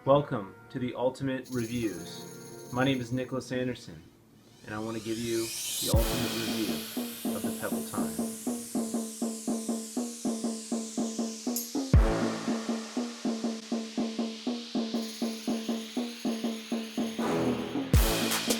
Welcome to the Ultimate Reviews. My name is Nicholas Anderson, and I want to give you the ultimate review of the Pebble Time.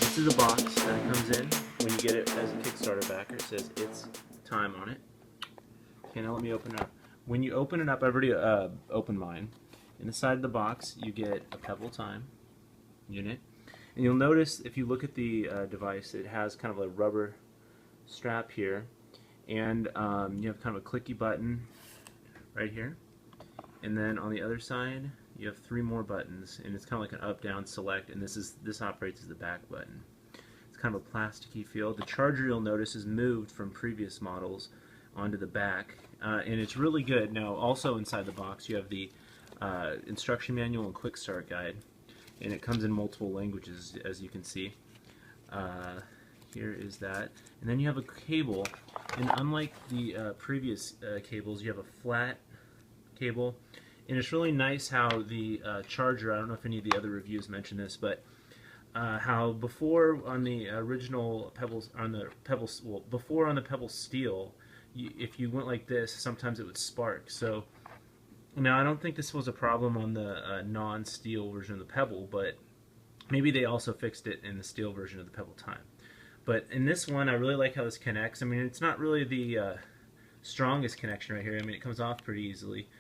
This is the box that it comes in. When you get it as a Kickstarter backer, it says "It's Time" on it. Okay, now let me open it up. When you open it up, I've already opened mine. In the side of the box, you get a Pebble Time unit. And you'll notice if you look at the device, it has kind of a rubber strap here, and you have kind of a clicky button right here. And then on the other side, you have 3 more buttons, and it's kind of like an up, down, select, and this operates as the back button. It's kind of a plasticky feel. The charger, you'll notice, is moved from previous models onto the back, and it's really good. Now, also inside the box, you have the instruction manual and quick start guide, and it comes in multiple languages, as you can see. Here is that, and then you have a cable, and unlike the previous cables, you have a flat cable, and it's really nice how the charger, I don't know if any of the other reviews mention this, but how before on the original Pebbles, before on the Pebble Steel, if you went like this, sometimes it would spark. So now I don't think this was a problem on the non-steel version of the Pebble, but maybe they also fixed it in the steel version of the Pebble Time. But in this one, I really like how this connects. I mean, it's not really the strongest connection right here. I mean, it comes off pretty easily.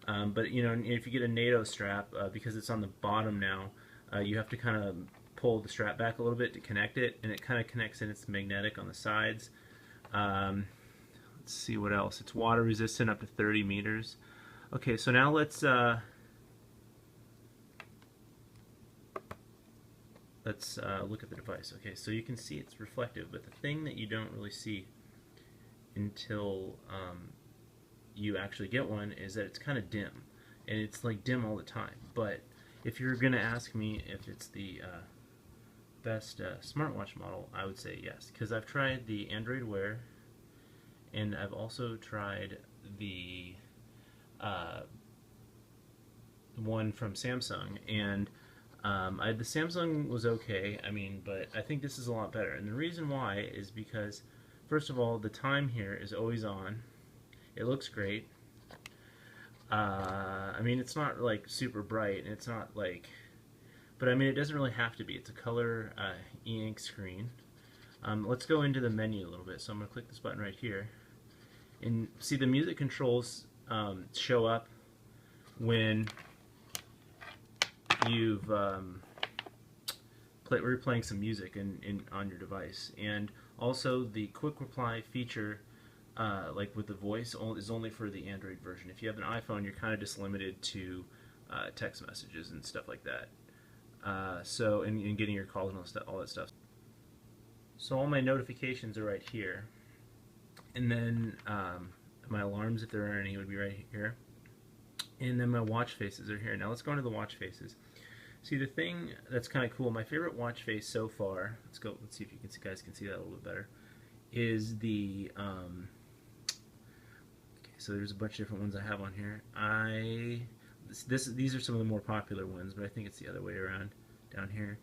But you know, if you get a NATO strap, because it's on the bottom now, you have to kind of pull the strap back a little bit to connect it, and it kind of connects in. It's magnetic on the sides. Let's see what else. It's water resistant up to 30 meters. Okay, so now let's look at the device. Okay, so you can see it's reflective, but the thing that you don't really see until you actually get one is that it's kind of dim, and it's like dim all the time. But if you're gonna ask me if it's the best smartwatch model, I would say yes, because I've tried the Android Wear, and I've also tried the one from Samsung, and the Samsung was okay, I mean, but I think this is a lot better. And the reason why is because, first of all, the time here is always on. It looks great. I mean, it's not like super bright, and it's not like, but I mean, it doesn't really have to be. It's a color e-ink screen. Let's go into the menu a little bit. So I'm going to click this button right here, and see the music controls show up when you've we're playing some music on your device, and also the quick reply feature, like with the voice, is only for the Android version. If you have an iPhone, you're kind of just limited to text messages and stuff like that. So and getting your calls and all that stuff. So all my notifications are right here, and then my alarms, if there are any, would be right here. And then my watch faces are here. Now let's go into the watch faces. See, the thing that's kind of cool, my favorite watch face so far, let's see if you guys can see that a little bit better, is the, okay, so there's a bunch of different ones I have on here. These are some of the more popular ones, but I think it's the other way around down here.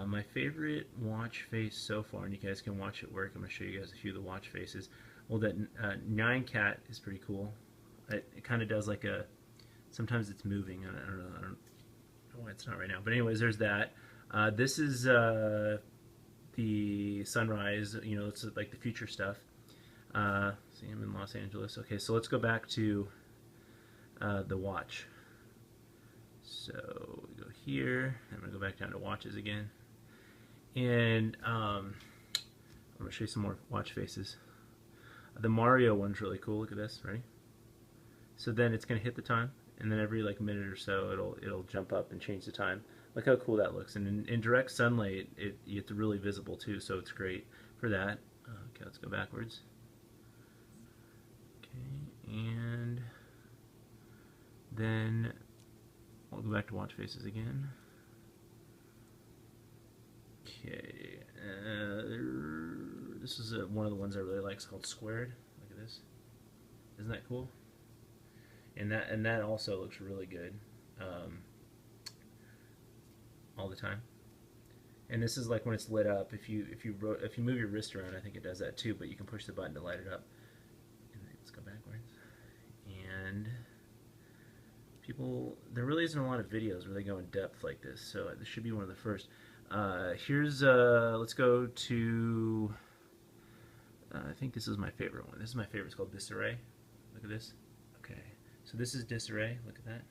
My favorite watch face so far, and you guys can watch it work, I'm going to show you guys a few of the watch faces. Well, that 9 cat is pretty cool. It kind of does like a, sometimes it's moving. I don't know why it's not right now. But anyways, there's that. This is the sunrise. You know, it's like the future stuff. See, I'm in Los Angeles. Okay, so let's go back to the watch. So we go here. I'm gonna go back down to watches again, and I'm gonna show you some more watch faces. The Mario one's really cool. Look at this. Ready? So then it's gonna hit the time, and then every like minute or so it'll jump up and change the time. Look how cool that looks, and in direct sunlight it's really visible too, so it's great for that. Okay, let's go backwards. Okay, and then we'll go back to watch faces again. Okay, this is one of the ones I really like. It's called Squared. Look at this. Isn't that cool? And that also looks really good. all the time. And this is like when it's lit up. If you move your wrist around, I think it does that too. But you can push the button to light it up. And let's go backwards. And there really isn't a lot of videos where they go in depth like this. So this should be one of the first. Let's go to. I think this is my favorite one. This is my favorite. It's called Disarray. Look at this. Okay, so this is Disarray. Look at that.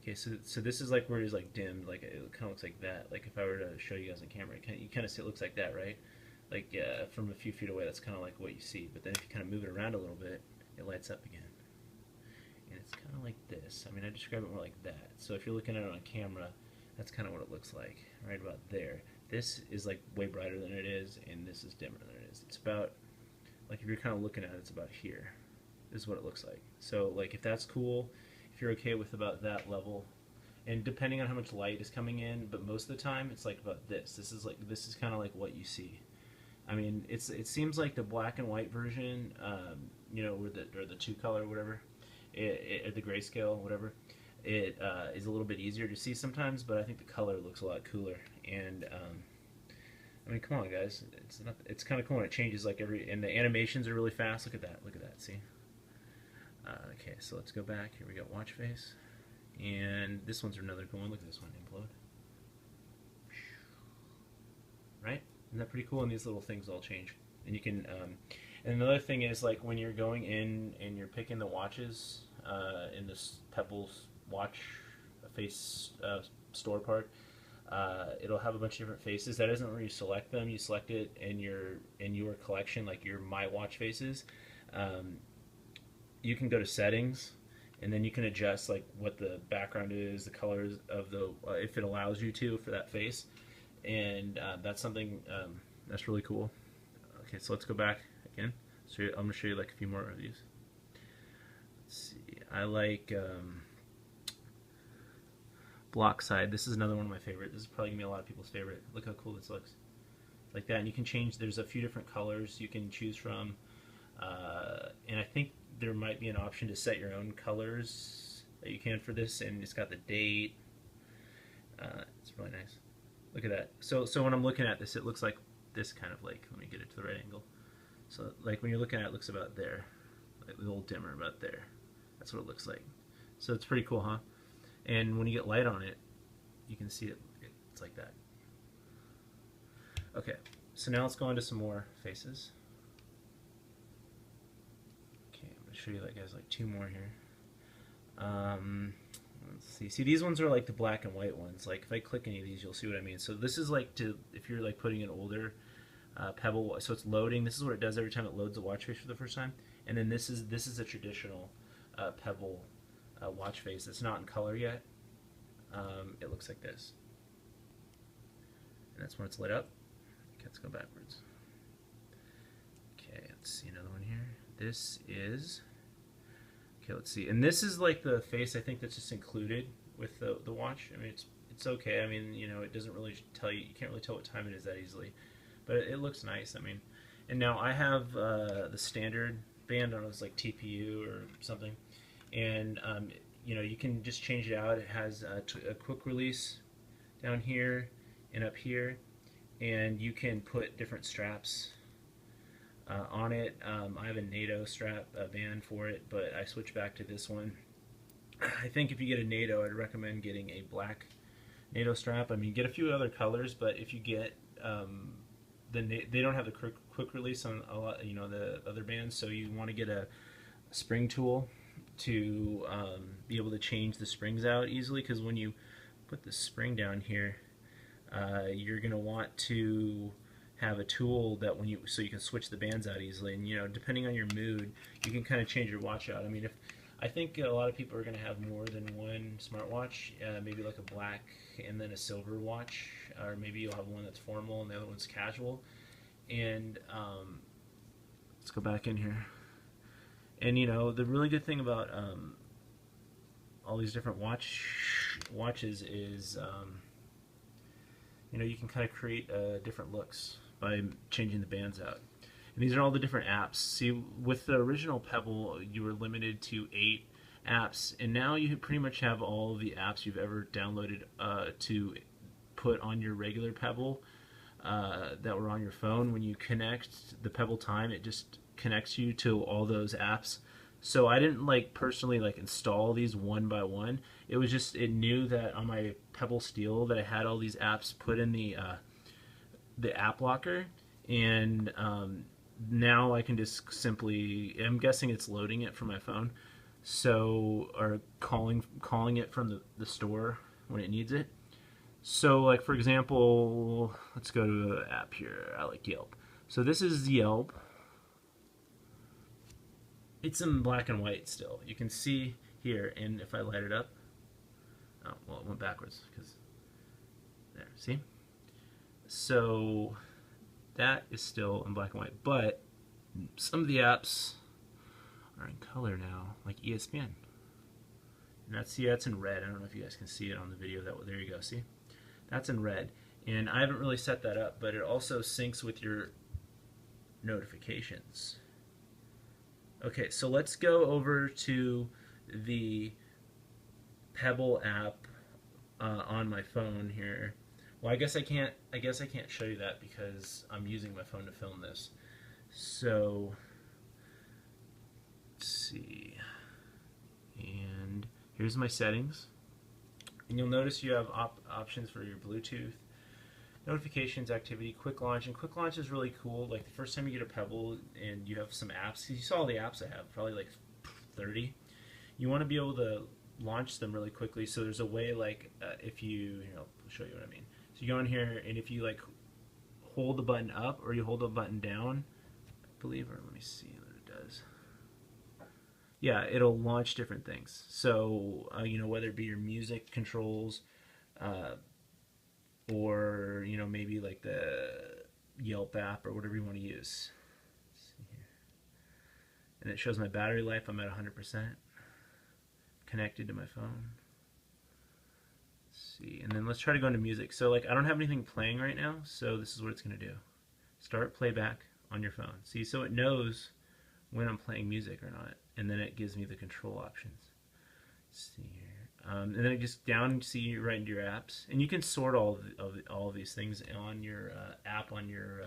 Okay, so this is like where it's like dimmed, like it kind of looks like that. Like if I were to show you guys on camera, you kind of see it looks like that, right? Like from a few feet away, that's kind of like what you see. But then if you kind of move it around a little bit, it lights up again. And it's kind of like this. I mean, I describe it more like that. So if you're looking at it on camera, that's kind of what it looks like, right about there. This is like way brighter than it is, and this is dimmer than it is. It's about, like if you're kind of looking at it, it's about here. This is what it looks like. So like if that's cool, if you're okay with about that level, and depending on how much light is coming in, but most of the time it's like about this. This is kind of like what you see. I mean, it seems like the black and white version, you know, or the two color, whatever, the grayscale, whatever. It is a little bit easier to see sometimes, but I think the color looks a lot cooler. And I mean, come on, guys, it's kind of cool when it changes like and the animations are really fast. Look at that, see. Okay, so let's go back. Here we go, watch face. And this one's another cool one. Look at this one, implode. Right? Isn't that pretty cool? And these little things all change. And you can, and another thing is like when you're going in and you're picking the watches in this Pebble watch face store part, it'll have a bunch of different faces. That isn't where you select them. You select it in your collection, like your My Watch faces. You can go to settings, and then you can adjust like what the background is, the colors of the if it allows you to for that face, and that's something that's really cool. Okay, so let's go back again. So I'm gonna show you like a few more of these. Let's see. I like block side. This is another one of my favorite. This is probably gonna be a lot of people's favorite. Look how cool this looks. Like that, and you can change. There's a few different colors you can choose from, and I think there might be an option to set your own colors that you can for this, and it's got the date. It's really nice. Look at that. So when I'm looking at this, it looks like this kind of like, let me get it to the right angle. So like when you're looking at it, it looks about there, like a little dimmer about there. That's what it looks like. So it's pretty cool, huh? And when you get light on it, you can see it. It's like that. Okay, so now let's go on to some more faces. Show you like guys like two more here. Let's see. See, these ones are like the black and white ones. Like if I click any of these, you'll see what I mean. So this is like if you're like putting an older Pebble, so it's loading. This is what it does every time it loads a watch face for the first time. And then this is a traditional Pebble watch face. It's not in color yet. It looks like this, and that's when it's lit up. Okay, let's go backwards. Okay, let's see another one here. This is. Okay, let's see. And this is like the face I think that's just included with the watch. I mean, it's okay. I mean, you know, it doesn't really tell you. You can't really tell what time it is that easily, but it looks nice. I mean, and now I have the standard band. I don't know, it's like TPU or something, and you know, you can just change it out. It has a quick release down here and up here, and you can put different straps on it. I have a NATO strap band for it, but I switched back to this one. I think if you get a NATO, I'd recommend getting a black NATO strap. I mean, get a few other colors, but if you get they don't have the quick release on a lot, you know, the other bands, so you want to get a spring tool to be able to change the springs out easily, because when you put the spring down here, you're going to want to have a tool that so you can switch the bands out easily. And you know, depending on your mood, you can kind of change your watch out. I mean, I think a lot of people are going to have more than one smartwatch, maybe like a black and then a silver watch, or maybe you'll have one that's formal and the other one's casual. And let's go back in here. And you know, the really good thing about all these different watches is you know, you can kind of create different looks by changing the bands out. And these are all the different apps. See, with the original Pebble, you were limited to 8 apps, and now you pretty much have all of the apps you've ever downloaded to put on your regular Pebble that were on your phone. When you connect the Pebble Time, it just connects you to all those apps. So I didn't like personally like install these one by one. It was just, it knew that on my Pebble Steel that I had all these apps put in the app locker, and now I can just simply, I'm guessing it's loading it from my phone, so, or calling it from the store when it needs it. So like for example, let's go to an app here. I like Yelp. So this is Yelp. It's in black and white still. You can see here, and if I light it up, oh well, it went backwards because there. See? So that is still in black and white, but some of the apps are in color now, like ESPN. And that's in red. I don't know if you guys can see it on the video. There you go. See? That's in red. And I haven't really set that up, but it also syncs with your notifications. Okay, so let's go over to the Pebble app on my phone here. Well, I guess I can't show you that because I'm using my phone to film this. So let's see. And here's my settings. And you'll notice you have options for your Bluetooth, notifications, activity, quick launch. And quick launch is really cool. Like the first time you get a Pebble and you have some apps, you saw all the apps I have, probably like 30. You want to be able to launch them really quickly. So there's a way, like if you, I'll show you what I mean. So you go in here, and if you like hold the button up or you hold the button down, I believe, or let me see what it does. Yeah, it'll launch different things. So whether it be your music controls, or maybe like the Yelp app or whatever you want to use. Let's see here. And it shows my battery life. I'm at 100% connected to my phone. Let's see, and then let's try to go into music. So like I don't have anything playing right now, so this is what it's going to do. Start playback on your phone. See, so it knows when I'm playing music or not, and then it gives me the control options. Let's see here. And then it just down, see right into your apps, and you can sort all of these things on your app on your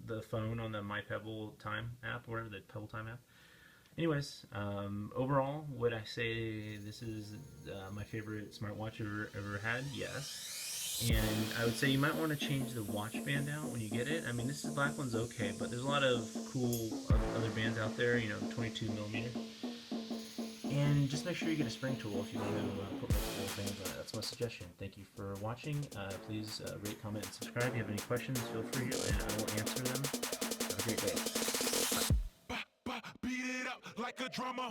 the phone on the My Pebble Time app, or the Pebble Time app. Anyways, overall, would I say this is my favorite smartwatch ever had? Yes. And I would say you might want to change the watch band out when you get it. I mean, this black one's okay, but there's a lot of cool other bands out there, 22 millimeter. And just make sure you get a spring tool if you want to put multiple bands on it. That's my suggestion. Thank you for watching. Please rate, comment, and subscribe. If you have any questions, feel free, and I will answer them. Have a great day. Beat it up like a drummer.